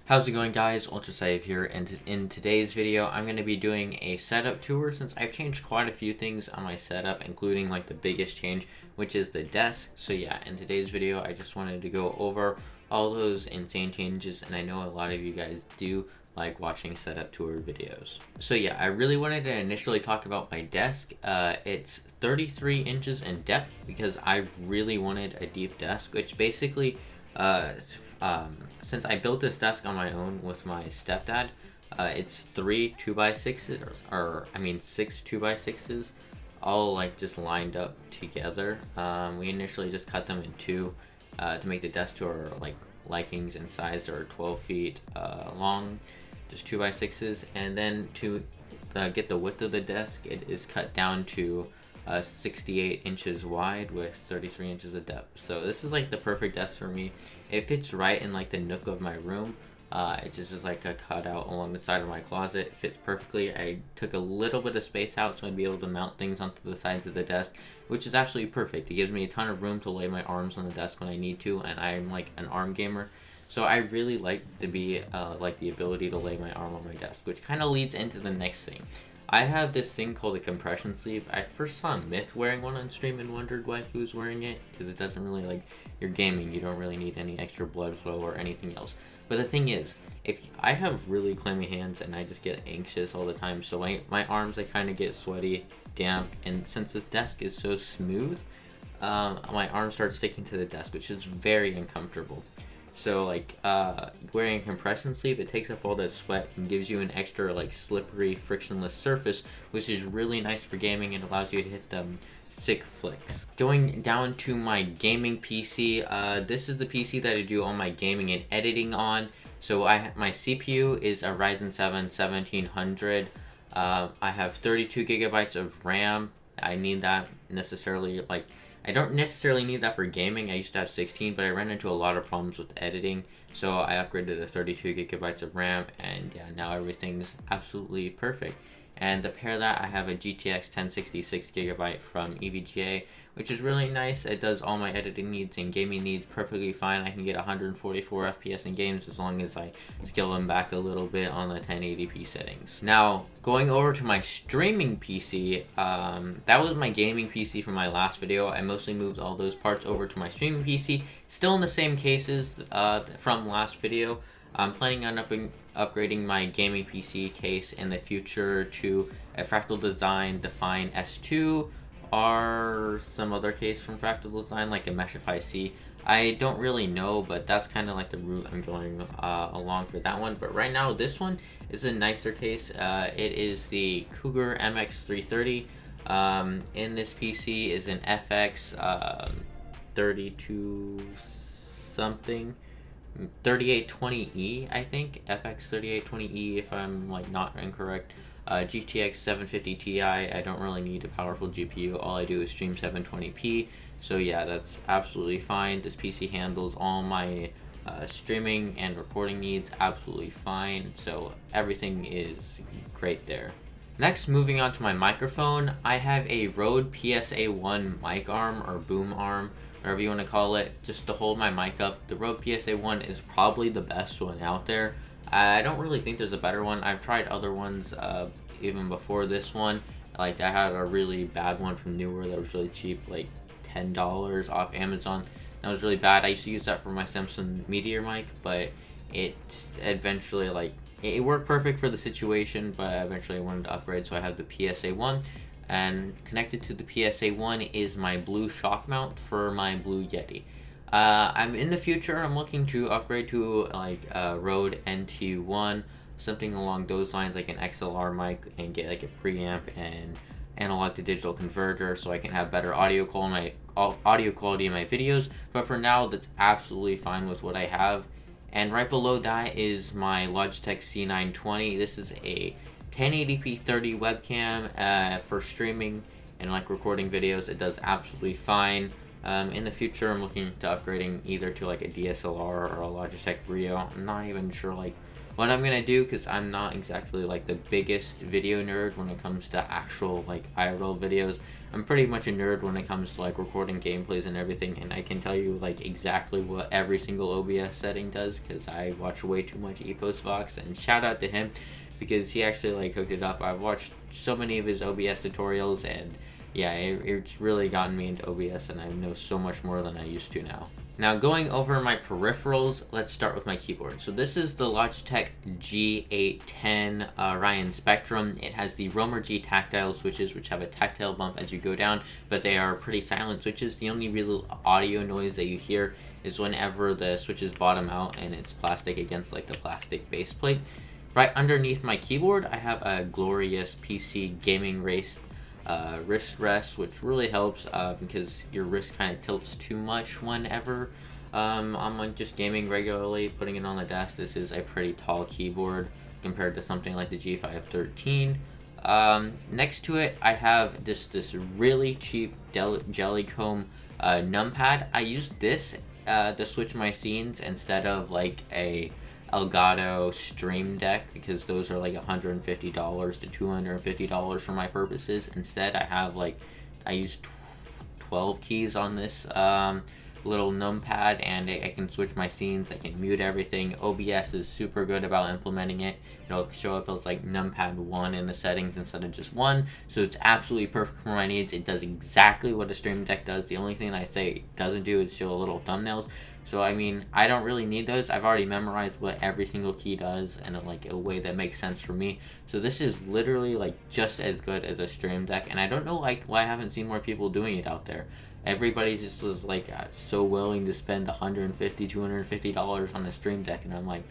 How's it going, guys? ultrasive here, and in today's video I'm going to be doing a setup tour since I've changed quite a few things on my setup, including like the biggest change, which is the desk. So yeah, in today's video I just wanted to go over all those insane changes, and I know a lot of you guys do like watching setup tour videos. So yeah, I really wanted to initially talk about my desk. It's 33 inches in depth because I really wanted a deep desk, which basically since I built this desk on my own with my stepdad, it's 3 2x6s, or I mean 6 2x6s, all like just lined up together. We initially just cut them in two to make the desk to our like likings and size. They're 12 feet long, just 2x6s, and then to get the width of the desk, it is cut down to 68 inches wide with 33 inches of depth. So this is like the perfect depth for me. It fits right in like the nook of my room. It just is like a cutout along the side of my closet. It fits perfectly. I took a little bit of space out so I'd be able to mount things onto the sides of the desk, which is absolutely perfect. It gives me a ton of room to lay my arms on the desk when I need to, and I'm like an arm gamer. So I really like to be like the ability to lay my arm on my desk, which kind of leads into the next thing. I have this thing called a compression sleeve. I first saw Myth wearing one on stream and wondered why he was wearing it, because it doesn't really, like, you're gaming, you don't really need any extra blood flow or anything else. But the thing is, if I have really clammy hands and I just get anxious all the time, so my arms, they kind of get sweaty, damp, and since this desk is so smooth, my arms start sticking to the desk, which is very uncomfortable. So like wearing a compression sleeve, it takes up all that sweat and gives you an extra like slippery, frictionless surface, which is really nice for gaming and allows you to hit them sick flicks. Going down to my gaming PC, this is the PC that I do all my gaming and editing on. So my CPU is a Ryzen 7 1700. I have 32 gigabytes of RAM. I need that necessarily, like, I don't necessarily need that for gaming. I used to have 16, but I ran into a lot of problems with editing, so I upgraded to 32 gigabytes of RAM, and yeah, now everything's absolutely perfect. And to pair that, I have a GTX 1066 gigabyte from EVGA, which is really nice. It does all my editing needs and gaming needs perfectly fine. I can get 144 FPS in games as long as I scale them back a little bit on the 1080p settings. Now, going over to my streaming PC, that was my gaming PC from my last video. I mostly moved all those parts over to my streaming PC. Still in the same cases from last video. I'm planning on upgrading my gaming PC case in the future to a Fractal Design Define S2 or some other case from Fractal Design, like a Meshify C. I don't really know, but that's kind of like the route I'm going along for that one. But right now, this one is a nicer case. It is the Cougar MX330. In this PC is an FX 32 something. 3820E, I think, FX 3820E if I'm like not incorrect. GTX 750 Ti. I don't really need a powerful GPU. All I do is stream 720p. So yeah, that's absolutely fine. This PC handles all my streaming and recording needs absolutely fine. So everything is great there. Next, moving on to my microphone, I have a Rode PSA-1 mic arm or boom arm, whatever you want to call it, just to hold my mic up. The Rode PSA-1 is probably the best one out there. I don't really think there's a better one. I've tried other ones even before this one. Like, I had a really bad one from Newer that was really cheap, like $10 off Amazon. That was really bad. I used to use that for my Samson Meteor mic, but it eventually, like, it worked perfect for the situation, but eventually I wanted to upgrade, so I have the PSA-1. And connected to the PSA-1 is my blue shock mount for my Blue Yeti. I'm in the future, I'm looking to upgrade to like a Rode NT1, something along those lines, like an XLR mic, and get like a preamp and analog to digital converter so I can have better audio quality in my videos. But for now, that's absolutely fine with what I have. And right below that is my Logitech C920. This is a 1080p 30 webcam for streaming and like recording videos. It does absolutely fine. In the future, I'm looking to upgrading either to like a DSLR or a Logitech Brio. I'm not even sure like what I'm gonna do, because I'm not exactly like the biggest video nerd when it comes to actual like IRL videos. I'm pretty much a nerd when it comes to like recording gameplays and everything, and I can tell you like exactly what every single OBS setting does, because I watch way too much EposVox, and shout out to him because he actually like hooked it up. I've watched so many of his OBS tutorials, and yeah, it's really gotten me into OBS, and I know so much more than I used to now. Now, going over my peripherals, let's start with my keyboard. So this is the Logitech G810 Orion Spectrum. It has the Roamer G tactile switches, which have a tactile bump as you go down, but they are pretty silent switches. The only real audio noise that you hear is whenever the switches bottom out and it's plastic against like the plastic base plate. Right underneath my keyboard, I have a glorious PC gaming wrist rest, which really helps because your wrist kind of tilts too much whenever I'm like just gaming regularly. Putting it on the desk, this is a pretty tall keyboard compared to something like the G513. Next to it, I have this really cheap Jellycomb numpad. I used this to switch my scenes instead of like a Elgato Stream Deck, because those are like $150 to $250 for my purposes. Instead, I use 12 keys on this little numpad, and I can switch my scenes. I can mute everything. OBS is super good about implementing it. It'll show up as like numpad 1 in the settings instead of just 1, so it's absolutely perfect for my needs. It does exactly what a Stream Deck does. The only thing I say it doesn't do is show little thumbnails. So I mean, I don't really need those. I've already memorized what every single key does in a way that makes sense for me. So this is literally like just as good as a Stream Deck, and I don't know like why I haven't seen more people doing it out there. Everybody just was like so willing to spend $150, $250 on a Stream Deck, and I'm like,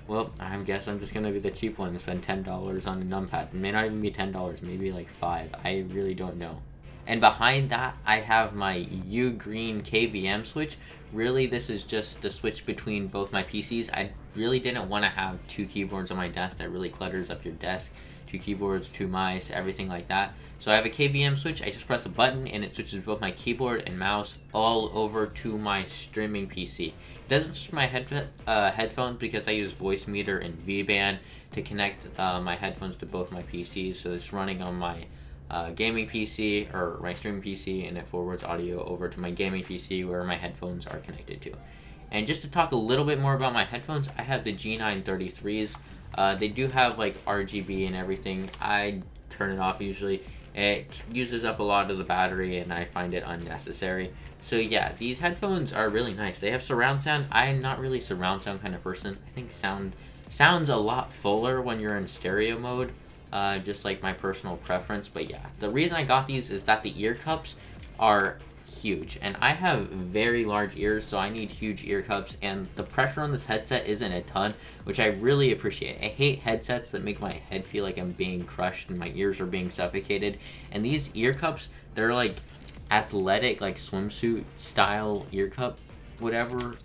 well, I guess I'm just gonna be the cheap one and spend $10 on a numpad. It may not even be $10, maybe like $5. I really don't know. And behind that, I have my U-Green Kvm Switch. Really, this is just the switch between both my PCs. I really didn't want to have 2 keyboards on my desk. That really clutters up your desk. 2 keyboards, 2 mice, everything like that. So I have a Kvm switch. I just press a button and it switches both my keyboard and mouse all over to my streaming PC. It doesn't switch my headphones because I use Voice Meter and V-Band to connect my headphones to both my PCs. So it's running on my gaming PC or my streaming PC, and it forwards audio over to my gaming PC where my headphones are connected to. And just to talk a little bit more about my headphones, I have the G933s. They do have like RGB and everything. I turn it off usually. It uses up a lot of the battery and I find it unnecessary. So yeah, these headphones are really nice. They have surround sound. I'm not really a surround sound kind of person. I think sounds a lot fuller when you're in stereo mode. Just like my personal preference. But yeah, the reason I got these is that the ear cups are huge, and I have very large ears, so I need huge ear cups, and the pressure on this headset isn't a ton, which I really appreciate. I hate headsets that make my head feel like I'm being crushed and my ears are being suffocated, and these ear cups, they're like athletic, like swimsuit style ear cup, whatever.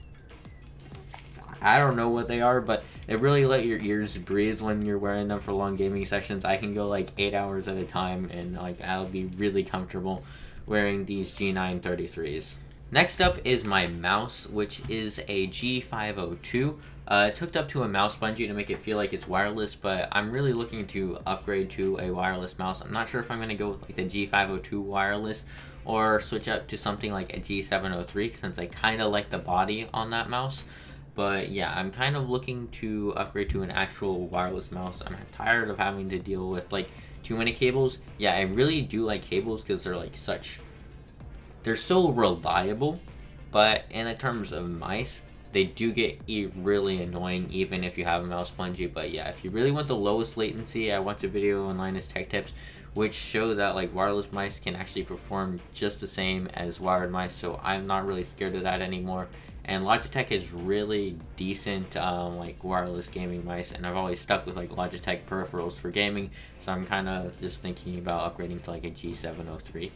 I don't know what they are, but they really let your ears breathe when you're wearing them for long gaming sessions. I can go like 8 hours at a time, and like I'll be really comfortable wearing these G933s. Next up is my mouse, which is a G502. It's hooked up to a mouse bungee to make it feel like it's wireless, but I'm really looking to upgrade to a wireless mouse. I'm not sure if I'm going to go with like the G502 wireless or switch up to something like a G703, since I kind of like the body on that mouse. But yeah, I'm kind of looking to upgrade to an actual wireless mouse. I'm tired of having to deal with like too many cables. Yeah, I really do like cables because they're like they're so reliable, but in the terms of mice, they do get really annoying even if you have a mouse bungee. But yeah, if you really want the lowest latency, I watched a video on Linus Tech Tips which show that like wireless mice can actually perform just the same as wired mice, so I'm not really scared of that anymore. And Logitech is really decent like wireless gaming mice, and I've always stuck with like Logitech peripherals for gaming, so I'm kind of just thinking about upgrading to like a G703.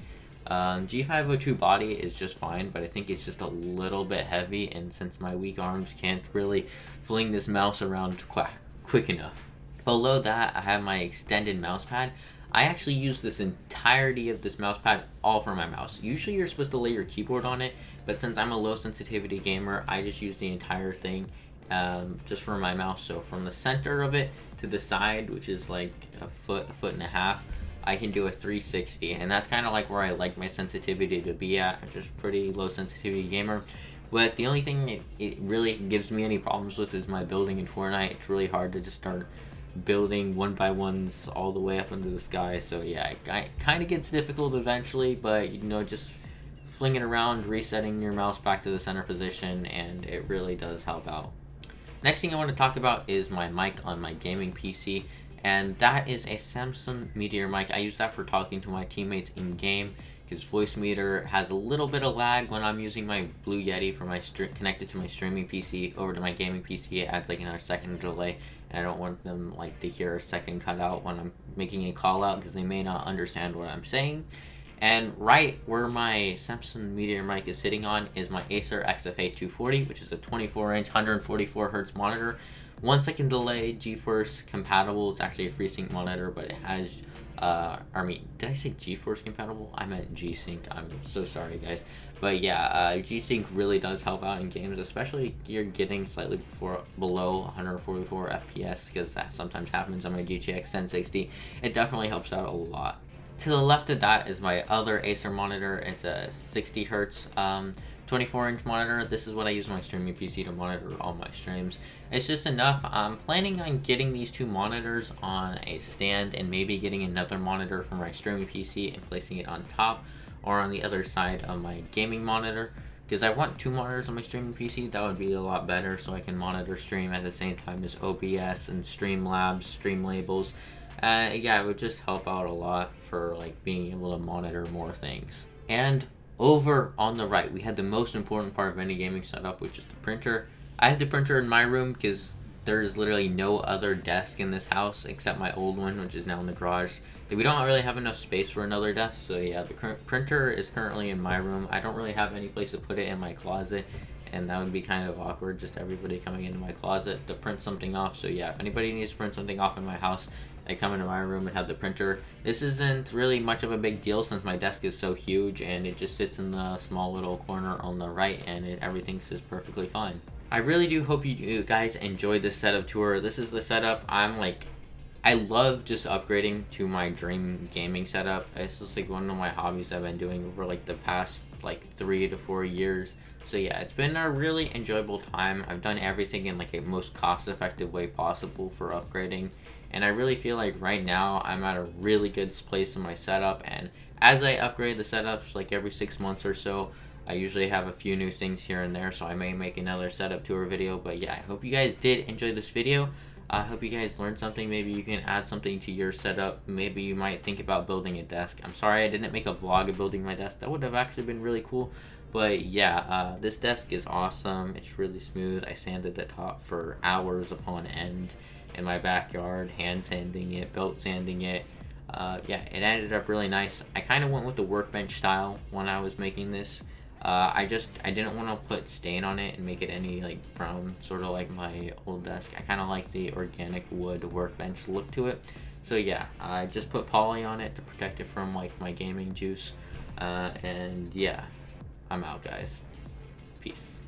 G502 body is just fine, but I think it's just a little bit heavy, and since my weak arms can't really fling this mouse around quick enough. Below that, I have my extended mouse pad. I actually use this entirety of this mouse pad all for my mouse. Usually you're supposed to lay your keyboard on it, but since I'm a low sensitivity gamer, I just use the entire thing just for my mouse. So from the center of it to the side, which is like a foot and a half, I can do a 360, and that's kind of like where I like my sensitivity to be at. I'm just pretty low sensitivity gamer. But the only thing it really gives me any problems with is my building in Fortnite. It's really hard to just start building one by ones all the way up into the sky. So yeah, it kind of gets difficult eventually, but you know, just flinging around, resetting your mouse back to the center position, and it really does help out. Next thing I want to talk about is my mic on my gaming PC, and that is a Samson Meteor mic. I use that for talking to my teammates in game, because voice meter has a little bit of lag when I'm using my Blue Yeti for my connected to my streaming PC over to my gaming PC. It adds like another second delay, and I don't want them like to hear a second cutout when I'm making a call out, because they may not understand what I'm saying. And right where my Samson Meteor mic is sitting on is my Acer Xf 240, which is a 24-inch 144 Hz monitor. 1 second delay, GeForce compatible. It's actually a FreeSync monitor, but it has did I say GeForce compatible? I meant G-Sync. I'm so sorry, guys. But yeah, G-Sync really does help out in games, especially if you're getting slightly below 144 FPS, because that sometimes happens on my GTX 1060. It definitely helps out a lot. To the left of that is my other Acer monitor. It's a 60 Hz 24-inch monitor. This is what I use on my streaming PC to monitor all my streams. It's just enough. I'm planning on getting these two monitors on a stand, and maybe getting another monitor for my streaming PC and placing it on top or on the other side of my gaming monitor, because I want two monitors on my streaming PC. That would be a lot better, so I can monitor stream at the same time as OBS and Streamlabs, Streamlabels. Yeah, it would just help out a lot for like being able to monitor more things. And over on the right, we had the most important part of any gaming setup, which is the printer. I have the printer in my room because there's literally no other desk in this house except my old one, which is now in the garage. We don't really have enough space for another desk, so yeah, the printer is currently in my room. I don't really have any place to put it in my closet, and that would be kind of awkward, just everybody coming into my closet to print something off. So yeah, if anybody needs to print something off in my house, I come into my room and have the printer. This isn't really much of a big deal since my desk is so huge, and it just sits in the small little corner on the right, and everything sits perfectly fine. I really do hope you guys enjoyed this setup tour. This is the setup. I love just upgrading to my dream gaming setup. It's just like one of my hobbies I've been doing over like the past like 3 to 4 years. So yeah, it's been a really enjoyable time. I've done everything in like a most cost-effective way possible for upgrading, and I really feel like right now I'm at a really good place in my setup. And as I upgrade the setups like every 6 months or so, I usually have a few new things here and there, so I may make another setup tour video. But yeah, I hope you guys did enjoy this video. I hope you guys learned something. Maybe you can add something to your setup. Maybe you might think about building a desk. I'm sorry I didn't make a vlog of building my desk. That would have actually been really cool. But yeah, this desk is awesome. It's really smooth. I sanded the top for hours upon end in my backyard, hand sanding it, belt sanding it. Yeah, it ended up really nice. I kind of went with the workbench style when I was making this. I didn't want to put stain on it and make it any like brown, sort of like my old desk. I kind of like the organic wood workbench look to it. So yeah, I just put poly on it to protect it from like my gaming juice. And yeah, I'm out, guys. Peace.